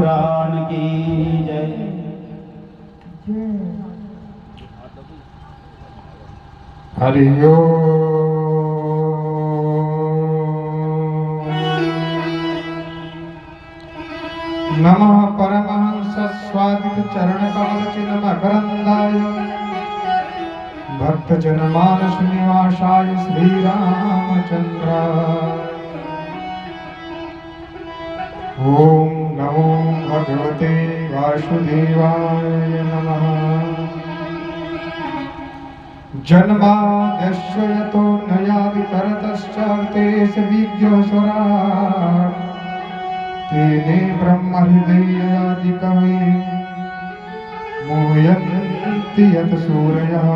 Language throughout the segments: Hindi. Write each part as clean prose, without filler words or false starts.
पुराण की जय। हरि ओम। नमः परमहंस स्वादित चरण कमल चिन्ह मकरंदाय भक्त जन मानस निवासाय श्री रामचंद्राय। ओम नमो भगवते वासुदेवाय नमः। जन्माद्यस्य यतोऽन्वयादितरतश्चार्थेष्वभिज्ञस्वराट् तेने ब्रह्महृदयादिकवये मोहयन्ति यत् सूरयः।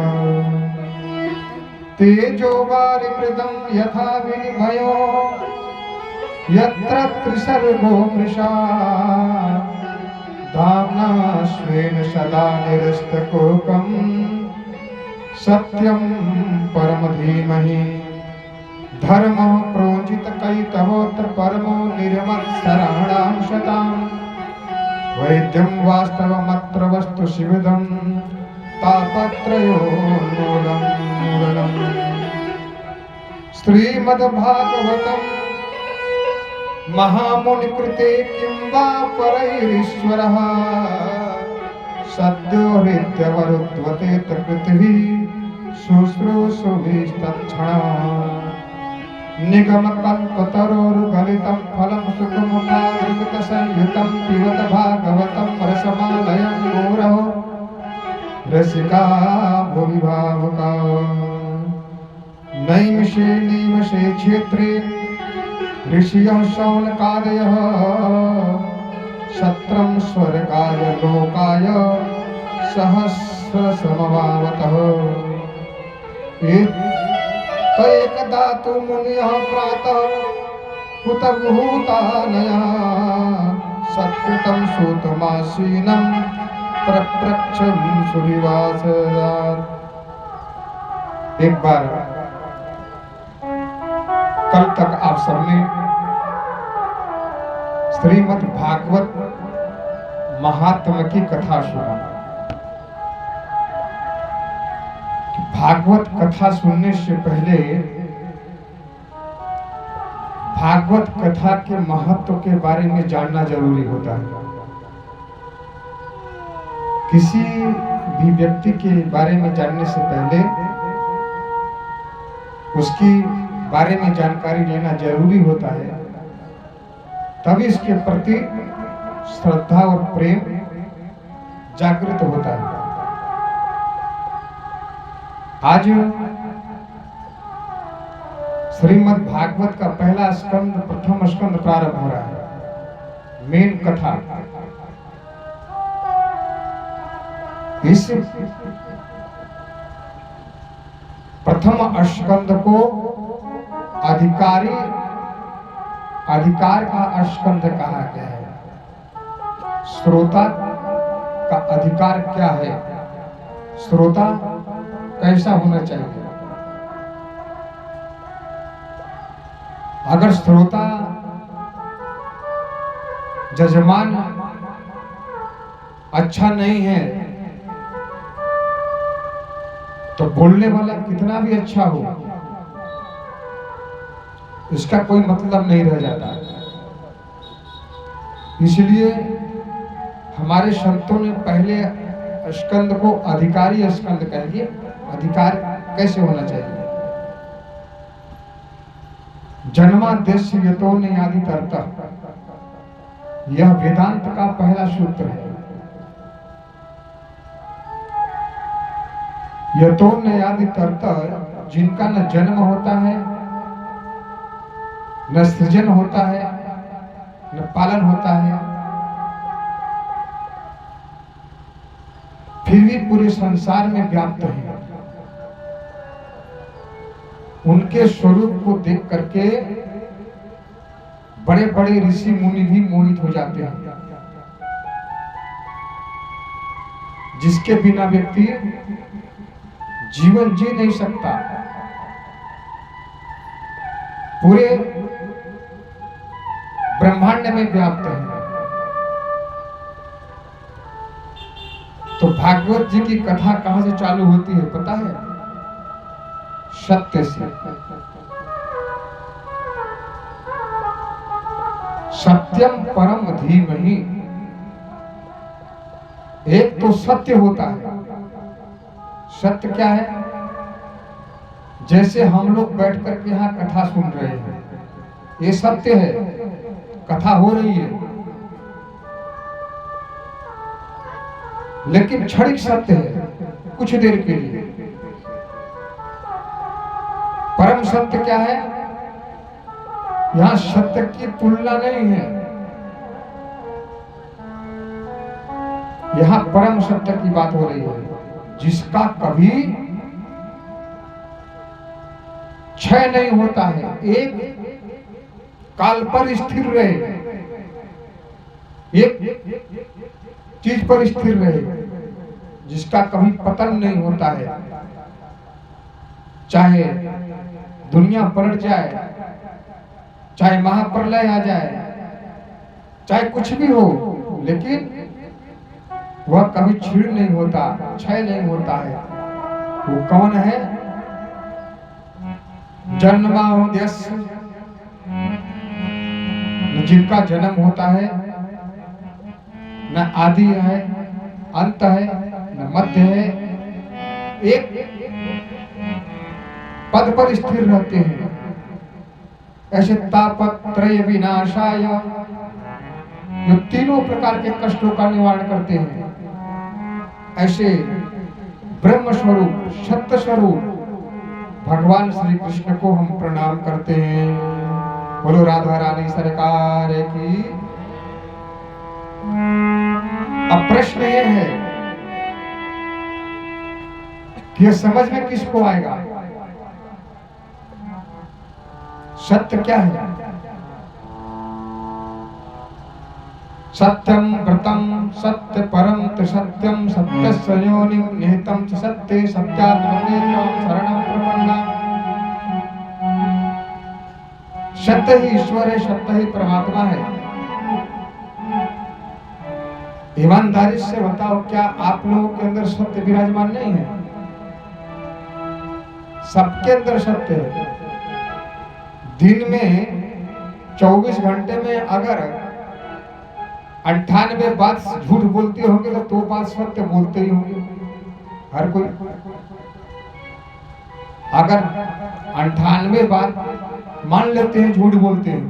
तेजो वारिमृदं यथा विनिमयो यत्र त्रिसर्गो मृषा धाम्ना स्वेन सदा निरस्तकुहकम् सत्यं परम धीमहि। धर्मः प्रोञ्जितकैतवोऽत्र परमो निर्मत्सराणां शताम् वैद्यं वास्तवमत्र वस्तु शिवदं तापत्रयोन्मूलनम्। श्रीमद्भागवतं महामुनिकृते किं वा परैरीश्वरः सद्यो हृद्यवरुध्वते पृथिवी शुश्रूषुभिस्तत्क्षणात्। निगमकल्पतरोर्गलितं फलं सुखमुखादृतसंयुतं पिबत भागवतं रसमालयं मुहुरहो रसिका भुवि भावुका। नैमिषे निमिषे क्षेत्रे ऋषयः शौनकादयः सत्रं स्वर्गाय लोकाय सहस्रसमवावतः। एकदा तु मुनियः प्रातः हुतभूतानया सत्कृतं सूतमासीनं प्रप्रच्छं सूर्यवासरात्। एक बार कल तक आप सबने श्रीमद् भागवत महात्म्य की कथा सुना। भागवत कथा सुनने से पहले भागवत कथा के महत्व के बारे में जानना जरूरी होता है। किसी भी व्यक्ति के बारे में जानने से पहले उसकी बारे में जानकारी लेना जरूरी होता है, तभी इसके प्रति श्रद्धा और प्रेम जागृत होता है। आज श्रीमद् भागवत का पहला स्कंद, प्रथम स्कंद प्रारंभ हो रहा है। मेन कथा इस प्रथम स्कंद को अधिकार का स्कंद कहा गया है। श्रोता का अधिकार क्या है, श्रोता कैसा होना चाहिए। अगर श्रोता जजमान अच्छा नहीं है तो बोलने वाला कितना भी अच्छा हो इसका कोई मतलब नहीं रह जाता। इसलिए हमारे संतों ने पहले स्कंद को अधिकारी स्कंद कह दिया। अधिकार कैसे होना चाहिए। जन्माद्यस्य यतोऽन्वयादितरतः, यह वेदांत का पहला सूत्र है। यतोऽन्वयादितरतः, जिनका न जन्म होता है न सृजन होता है न पालन होता है, फिर भी पूरे संसार में व्याप्त है। उनके स्वरूप को देख करके बड़े बड़े ऋषि मुनि भी मोहित हो जाते हैं। जिसके बिना व्यक्ति जीवन जी नहीं सकता। पूरे ब्रह्मांड में व्याप्त है। तो भागवत जी की कथा कहां से चालू होती है पता है? सत्य से। सत्यम परम धीमहि। एक तो सत्य होता है। सत्य क्या है? जैसे हम लोग बैठ करके यहाँ कथा सुन रहे हैं, ये सत्य है, कथा हो रही है, लेकिन क्षणिक सत्य है, कुछ देर के लिए। परम सत्य क्या है? यहां सत्य की तुलना नहीं है, यहां परम सत्य की बात हो रही है, जिसका कभी क्षय नहीं होता है, एक काल पर स्थिर रहे, एक चीज पर स्थिर रहे, जिसका कभी पतन नहीं होता है। चाहे दुनिया पलट जाए, चाहे महाप्रलय आ जाए, चाहे कुछ भी हो, लेकिन वह कभी क्षीण नहीं होता, क्षय नहीं होता है। वो कौन है? जन्माद्यस्य, जिनका जन्म होता है, न आदि है, अंत है, न मध्य है, एक पद पर स्थिर रहते हैं। ऐसे तापत्रय विनाशाय, जो तीनों प्रकार के कष्टों का निवारण करते हैं, ऐसे ब्रह्म स्वरूप, सत्य स्वरूप भगवान श्री कृष्ण को हम प्रणाम करते हैं। बोलो राधा रानी सरकार की। अब प्रश्न ये है कि ये समझ में किसको आएगा? सत्य क्या है? सत्यम व्रतम सत्य परम च सत्यम सत्यस्य योनिं निहितं च सत्ये सत्यात्मनेत्रं शरणं प्रपन्ना। सत्य ही ईश्वर है, सत्य ही परमात्मा है। ईमानदारी से बताओ, क्या आप लोगों के अंदर सत्य विराजमान नहीं है? सबके अंदर सत्य है। दिन में 24 घंटे में अगर 98 बात झूठ बोलते होंगे तो 2 बात सत्य बोलते ही होंगे हर कोई। अगर 98 बात मान लेते हैं झूठ बोलते हैं,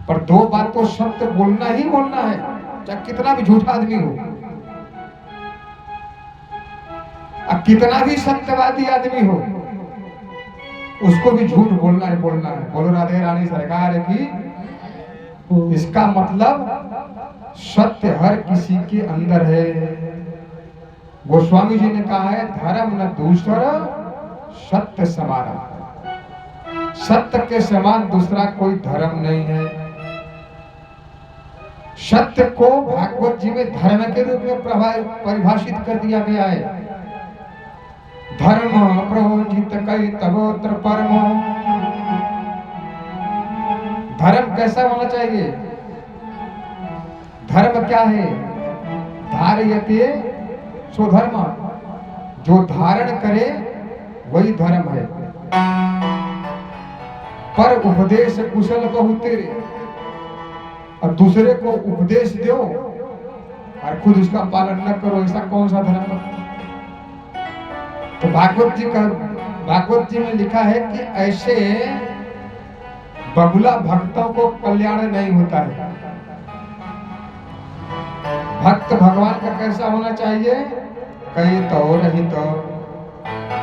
पर 2 बात तो सत्य बोलना ही बोलना है, चाहे कितना भी झूठा आदमी हो, अब कितना भी सत्यवादी आदमी हो, उसको भी झूठ बोलना है, बोलना है। बोलो राधे रानी सरकार की। इसका मतलब सत्य हर किसी के अंदर है। गोस्वामी जी ने कहा है, धर्म न दूसरा सत्य समाना। सत्य के समान दूसरा कोई धर्म नहीं है। सत्य को भागवत जी में धर्म के रूप में परिभाषित कर दिया गया है। धर्म प्रोजित कई तबोत्र परमो। धर्म कैसा होना चाहिए? धर्म क्या है? धार्यते सो धर्म, जो धारण करे वही धर्म है। पर उपदेश कुशल बहु तेरे, और दूसरे को उपदेश दो और खुद उसका पालन न करो, ऐसा कौन सा धर्म है? तो भागवत जी में लिखा है कि ऐसे बगुला भक्तों को कल्याण नहीं होता है। भक्त भगवान का कैसा होना चाहिए? कई तो रहित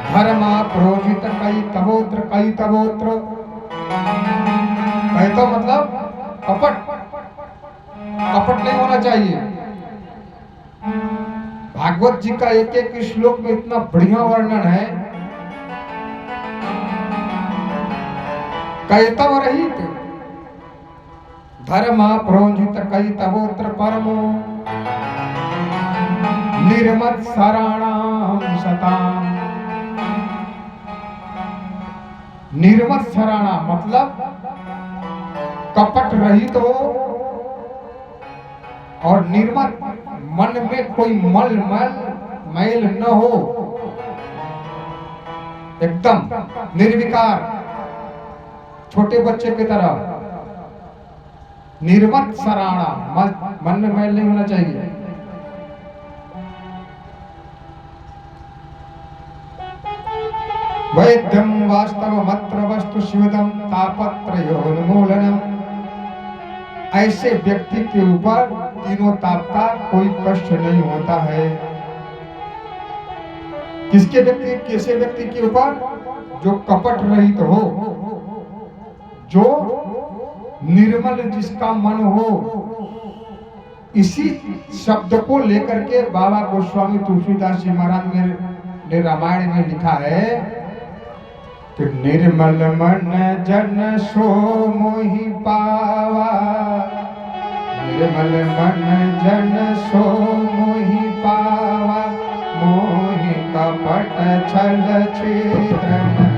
धर्म प्रोजित कई तबोत्र कई तबोत्र। कई तो मतलब कपट नहीं होना चाहिए। भागवत जी का एक एक श्लोक में इतना बढ़िया वर्णन है। कैतव रहित धर्म प्रोजित कई तबोत्र परमो निर्मत्सराणाम सताम। निर्मत्सराणा मतलब कपट रहित हो और निर्मल मन में कोई मैल न हो, एकदम निर्विकार छोटे बच्चे की तरह निर्मत सराणा, मन में मैल नहीं होना चाहिए। वैद्यम वास्तवमत्र वस्तु शिवदम तापत्रयोन्मूलनम। ऐसे व्यक्ति के ऊपर तीनों ताप का कोई कष्ट नहीं होता है। कैसे व्यक्ति के ऊपर? जो कपट रहित हो, जो निर्मल जिसका मन हो। इसी शब्द को लेकर के बाबा गोस्वामी तुलसीदास जी महाराज ने रामायण में लिखा है कि निर्मल मन जन सो मोहि पावा, निर्मल मन जन सो मोहि पावा, मोहि कपट छल छिद्र